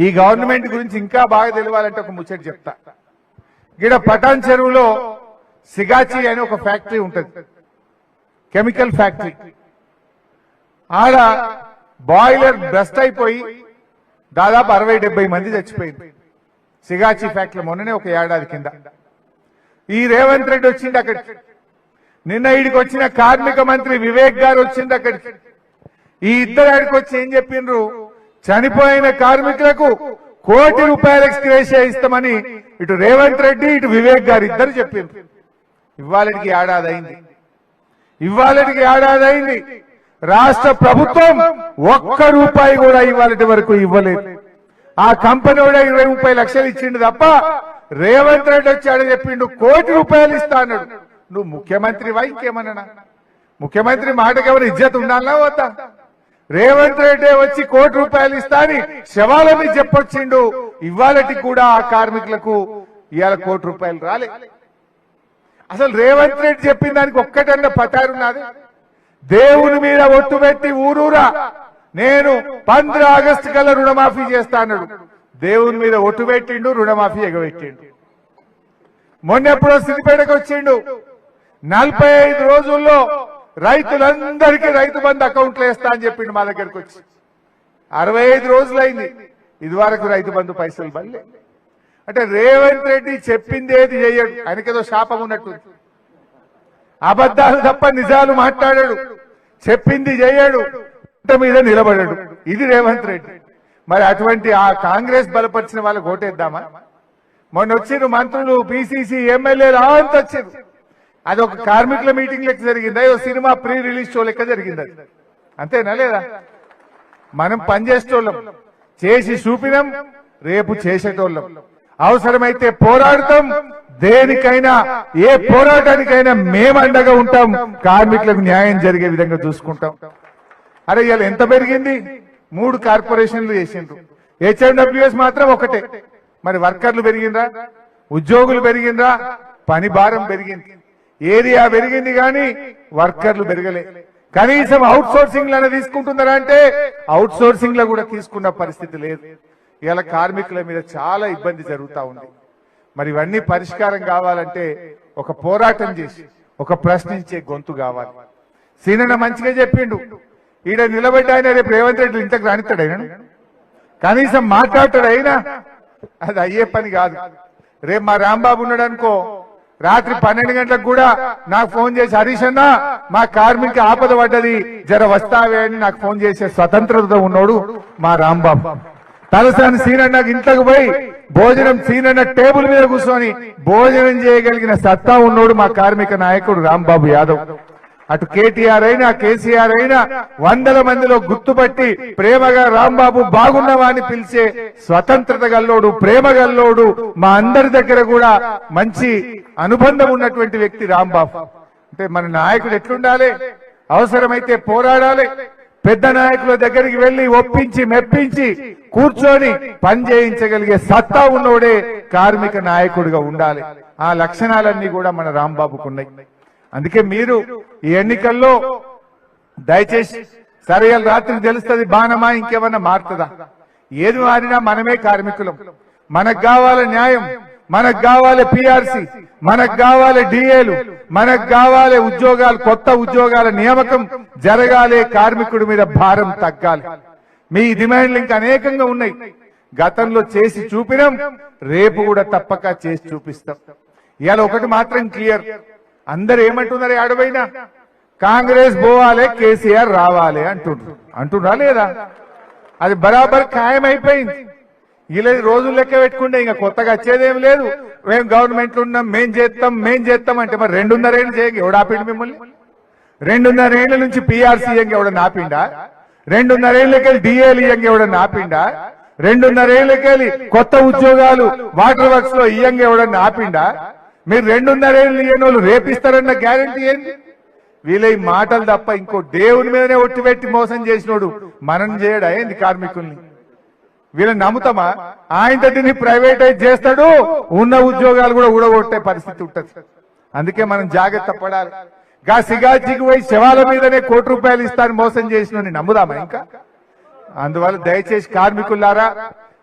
ఈ గవర్నమెంట్ గురించి ఇంకా బాగా తెలియాలంటే ఒక ముచ్చట చెప్తా. ఇక్కడ పటాన్ చెరువులో సిగాచి అనే ఒక ఫ్యాక్టరీ ఉంటుంది, కెమికల్ ఫ్యాక్టరీ. ఆడ బాయిలర్ బ్రస్ట్ అయిపోయి దాదాపు 60-70 మంది చచ్చిపోయింది సిగాచి ఫ్యాక్టరీ మొన్ననే ఒక ఏడాది కింద. ఈ రేవంత్ రెడ్డి వచ్చింది అక్కడికి. నిన్న ఈడికి వచ్చిన కార్మిక మంత్రి వివేక్ గారు వచ్చింది అక్కడికి. ఈ ఇద్దరు ఆడికి వచ్చి ఏం చెప్పిండ్రు, చనిపోయిన కార్మికులకు ₹1 కోటి ఎక్స్గ్రేషియా ఇస్తామని ఇటు రేవంత్ రెడ్డి ఇటు వివేక్ గారు ఇద్దరు చెప్పిండ్రు. ఇవాళకి ఏడాది అయింది. రాష్ట్ర ప్రభుత్వం ₹1 కూడా ఇవాళటి వరకు ఇవ్వలేదు. ఆ కంపెనీ కూడా 20-30 లక్షలు ఇచ్చిండు తప్ప రేవంత్ రెడ్డి వచ్చాడు చెప్పిండు ₹1 కోటి ఇస్తా అన్నాడు. నువ్వు ముఖ్యమంత్రివా ఇంకేమన్నా? ముఖ్యమంత్రి మాటకి ఎవరు ఇజ్జత్ ఉండాలా వద్దా? రేవంత్ రెడ్డి వచ్చి ₹1 కోటి ఇస్తా అని శవాల మీద చెప్పొచ్చిండు. ఇవాళకి కూడా ఆ కార్మికులకు ఇవాళ ₹1 కోటి రాలే. అసలు రేవంత్ రెడ్డి చెప్పిన దానికి ఒక్కటన్నా పటారున్నది? దేవుని మీద ఒట్టు పెట్టి ఊరూరా నేను 15 ఆగస్టు కల్లా రుణమాఫీ చేస్తా అన్నాడు. దేవుని మీద ఒట్టు పెట్టిండు, రుణమాఫీ ఎగబెట్టిండు. మొన్నెప్పుడో సిద్దిపేటకు వచ్చిండు, 45 రోజుల్లో రైతులందరికీ రైతు బంధు అకౌంట్లు వేస్తా అని చెప్పిండు. మా దగ్గరకు వచ్చి 65 రోజులైంది, ఇదివరకు రైతు బంధు పైసలు బల్లే. అంటే రేవంత్ రెడ్డి చెప్పింది ఏది చేయడు, ఆయనకేదో శాపం ఉన్నట్టు. అబద్ధాలు తప్ప నిజాలు మాట్లాడాడు, చెప్పింది చేయడు, మీద నిలబడాడు. ఇది రేవంత్ రెడ్డి. మరి అటువంటి ఆ కాంగ్రెస్ బలపరిచిన వాళ్ళకి ఓటేద్దామా? మొన్న వచ్చిన మంత్రులు, పిసిసి ఎమ్మెల్యేలు అంత వచ్చారు. అది ఒక కార్మికుల మీటింగ్ లెక్క జరిగిందా, సినిమా ప్రీ రిలీజ్ షో లెక్క జరిగింది. అది అంతేనా లేదా? మనం పనిచేసేటోళ్ళం, చేసి చూపినాం, రేపు చేసేటోళ్ళం. అవసరమైతే పోరాడతాం, దేనికైనా ఏ పోరాటానికైనా మేము అండగా ఉంటాం, కార్మికులకు న్యాయం జరిగే విధంగా చూసుకుంటాం. అరే ఇవాళ ఎంత పెరిగింది? 3 కార్పొరేషన్లు చేసిండ్రు, హెచ్ఎండబ్ల్యూఎస్ మాత్రం ఒకటే. మరి వర్కర్లు పెరిగిండ్రా, ఉద్యోగులు పెరిగిండ్రా, పని భారం పెరిగింది, ఏరియా పెరిగింది కానీ వర్కర్లు పెరగలే. కనీసం అవుట్ సోర్సింగ్ లను తీసుకుంటున్నారా అంటే అవుట్ సోర్సింగ్ లో కూడా తీసుకున్న పరిస్థితి లేదు. ఇలా కార్మికుల మీద చాలా ఇబ్బంది జరుగుతా ఉంది. మరి ఇవన్నీ పరిష్కారం కావాలంటే ఒక పోరాటం చేసి ఒక ప్రశ్నించే గొంతు కావాలి. సీనన్న మంచిగా చెప్పిండు, ఈడ నిలబడ్డ ఆయన రేపు రేవంత్ రెడ్డి ఇంతకు రానిస్తాడు, అయినా కనీసం మాట్లాడతాడు. అయినా అది అయ్యే పని కాదు. రేపు మా రాంబాబు ఉన్నాడు అనుకో, రాత్రి 12 గంటలకు కూడా నాకు ఫోన్ చేసి, హరీష్ అన్న మా కార్మిక ఆపద పడ్డది, జర వస్తావే అని నాకు ఫోన్ చేసే స్వతంత్రత ఉన్నాడు మా రాంబాబు. తలసాని సీనన్నకు ఇంట్లోకి పోయి భోజనం సీనన్న టేబుల్ మీద కూర్చొని భోజనం చేయగలిగిన సత్తా ఉన్నోడు మా కార్మిక నాయకుడు రాంబాబు యాదవ్. అటు కేటీఆర్ అయినా కేసీఆర్ అయినా 100 మందిలో గుర్తుపట్టి ప్రేమగా రాంబాబు బాగున్నావా అని పిలిచే స్వతంత్రత గల్లోడు, ప్రేమ గల్లోడు, మా అందరి దగ్గర కూడా మంచి అనుబంధం ఉన్నటువంటి వ్యక్తి రాంబాబు. అంటే మన నాయకుడు ఎట్లుండాలి? అవసరమైతే పోరాడాలి, పెద్ద నాయకుల దగ్గరికి వెళ్లి ఒప్పించి మెప్పించి కూర్చొని పని చేయించగలిగే సత్తా ఉన్నోడే కార్మిక నాయకుడిగా ఉండాలి. ఆ లక్షణాలన్నీ కూడా మన రాంబాబుకున్నాయి. అందుకే మీరు ఈ ఎన్నికల్లో దయచేసి సరే రాత్రి తెలుస్తుంది బాణమా ఇంకేమన్నా మారుతుందా? ఏది మారినా మనమే కార్మికులం. మనకు కావాలి న్యాయం, మనకు కావాలి పిఆర్సి, మనకు కావాలి డిఏలు, మనకు కావాలి ఉద్యోగాలు, కొత్త ఉద్యోగాల నియామకం జరగాలి, కార్మికుడి మీద భారం తగ్గాలి. మీ డిమాండ్లు ఇంకా అనేకంగా ఉన్నాయి. గతంలో చేసి చూపినాం, రేపు కూడా తప్పక చేసి చూపిస్తాం. ఇవాళ ఒకటి మాత్రం క్లియర్, అందరు ఏమంటున్నారు? ఆడబోయినా కాంగ్రెస్ పోవాలి, కేసీఆర్ రావాలి అంటున్నా లేదా? అది బరాబర్ ఖాయమైపోయింది. ఇలా రోజులు లెక్క పెట్టుకుంటే ఇంకా కొత్తగా వచ్చేదేం లేదు. మేము గవర్నమెంట్ ఉన్నాం, మేం చేస్తాం అంటే మరి 2.5 ఏళ్ళు చేయండి. ఎవడు ఆపిండు మిమ్మల్ని? 2.5 ఏళ్ల నుంచి పిఆర్సీ ఇయ్యంగా ఎవడన్నా ఆపిండా? 2.5 ఏళ్ళకెళ్ళి డిఏలు ఇయ్యంగా ఎవడన్నా ఆపిండా? 2.5 ఏళ్ళకెళ్ళి కొత్త ఉద్యోగాలు వాటర్ వర్క్స్ లో ఇయ్యంగా ఎవడన్నా ఆపిండా? మీరు 2.5 ఏళ్ళు ఇయ్యని వాళ్ళు రేపిస్తారన్న గ్యారంటీ ఏంది? వీళ్ళ మాటలు తప్ప ఇంకో దేవుని మీదనే ఒట్టి పెట్టి మోసం చేసినోడు మనం చేయడా ఏంది కార్మికుల్ని? వీళ్ళని నమ్ముతామా? ఆయన దీన్ని ప్రైవేటైజ్ చేస్తాడు, ఉన్న ఉద్యోగాలు కూడా ఊడగొట్టే పరిస్థితి ఉంటుంది. అందుకే మనం జాగ్రత్త పడాలి. గా సిగాజీకి పోయి శవాల మీదనే ₹1 కోటి ఇస్తాను మోసం చేసిన నమ్ముదామా ఇంకా? అందువల్ల దయచేసి కార్మికులారా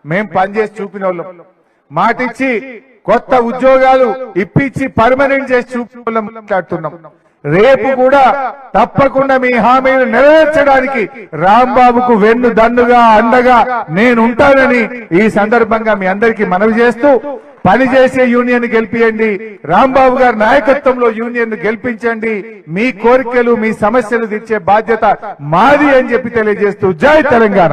మేం పనిచేసి చూపిన వాళ్ళం. మాటిచ్చి కొత్త ఉద్యోగాలు ఇప్పించి పర్మనెంట్ చేసి చూపిన వాళ్ళం మాట్లాడుతున్నాం. రేపు కూడా తప్పకుండా మీ హామీలు నెరవేర్చడానికి రాంబాబుకు వెన్ను దన్నుగా అండగా నేనుంటానని ఈ సందర్భంగా మీ అందరికీ మనవి చేస్తూ, పనిచేసే యూనియన్ గెలిపియండి, రాంబాబు గారి నాయకత్వంలో యూనియన్ గెలిపించండి, మీ కోరికలు మీ సమస్యలు తీర్చే బాధ్యత మాది అని చెప్పి తెలియజేస్తూ జై తెలంగాణ.